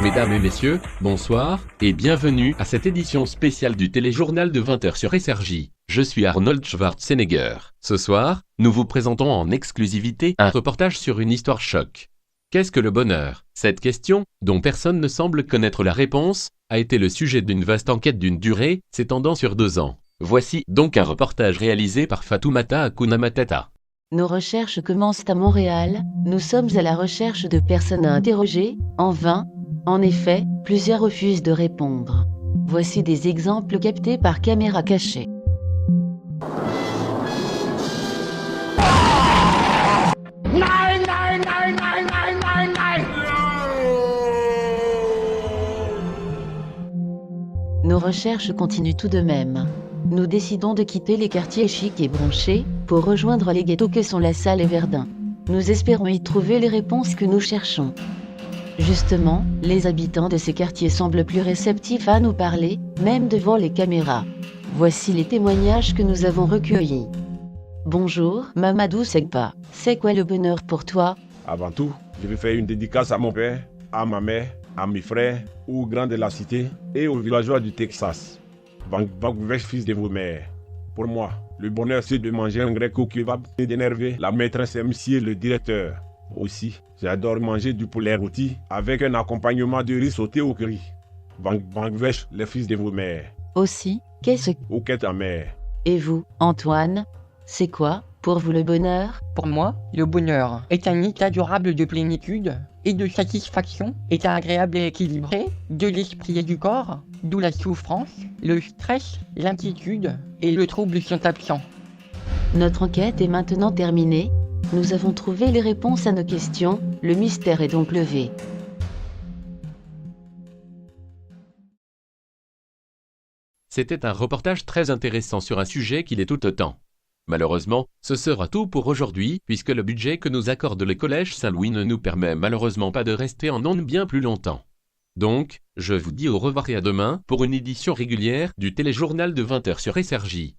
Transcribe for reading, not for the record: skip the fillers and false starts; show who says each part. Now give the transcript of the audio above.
Speaker 1: Mesdames et messieurs, bonsoir, et bienvenue à cette édition spéciale du téléjournal de 20h sur SRJ. Je suis Arnold Schwarzenegger. Ce soir, nous vous présentons en exclusivité un reportage sur une histoire choc. Qu'est-ce que le bonheur? Cette question, dont personne ne semble connaître la réponse, a été le sujet d'une vaste enquête d'une durée s'étendant sur 2 ans. Voici donc un reportage réalisé par Fatoumata Hakuna Matata.
Speaker 2: Nos recherches commencent à Montréal. Nous sommes à la recherche de personnes à interroger, en vain. En effet, plusieurs refusent de répondre. Voici des exemples captés par caméra cachée. Nos recherches continuent tout de même. Nous décidons de quitter les quartiers chics et branchés pour rejoindre les ghettos que sont La Salle et Verdun. Nous espérons y trouver les réponses que nous cherchons. Justement, les habitants de ces quartiers semblent plus réceptifs à nous parler, même devant les caméras. Voici les témoignages que nous avons recueillis. Bonjour, Mamadou Segba. C'est quoi le bonheur pour toi?
Speaker 3: Avant tout, je vais faire une dédicace à mon père, à ma mère, à mes frères, aux grands de la cité et aux villageois du Texas. Vancouver, fils de vos mères. Pour moi, le bonheur c'est de manger un grec au kebab et d'énerver la maîtresse MC et le directeur. Aussi, j'adore manger du poulet rôti avec un accompagnement de riz sauté au curry. Vancouver, les fils de vos mères.
Speaker 2: Aussi, qu'est-ce
Speaker 3: Au quête à mère.
Speaker 2: Et vous, Antoine? C'est quoi, pour vous le bonheur?
Speaker 4: Pour moi, le bonheur est un état durable de plénitude et de satisfaction, état agréable et équilibré de l'esprit et du corps, d'où la souffrance, le stress, l'inquiétude et le trouble sont absents.
Speaker 2: Notre enquête est maintenant terminée. Nous avons trouvé les réponses à nos questions, le mystère est donc levé.
Speaker 1: C'était un reportage très intéressant sur un sujet qui l'est tout autant. Malheureusement, ce sera tout pour aujourd'hui, puisque le budget que nous accorde le Collège Saint-Louis ne nous permet malheureusement pas de rester en ondes bien plus longtemps. Donc, je vous dis au revoir et à demain pour une édition régulière du téléjournal de 20h sur SRJ.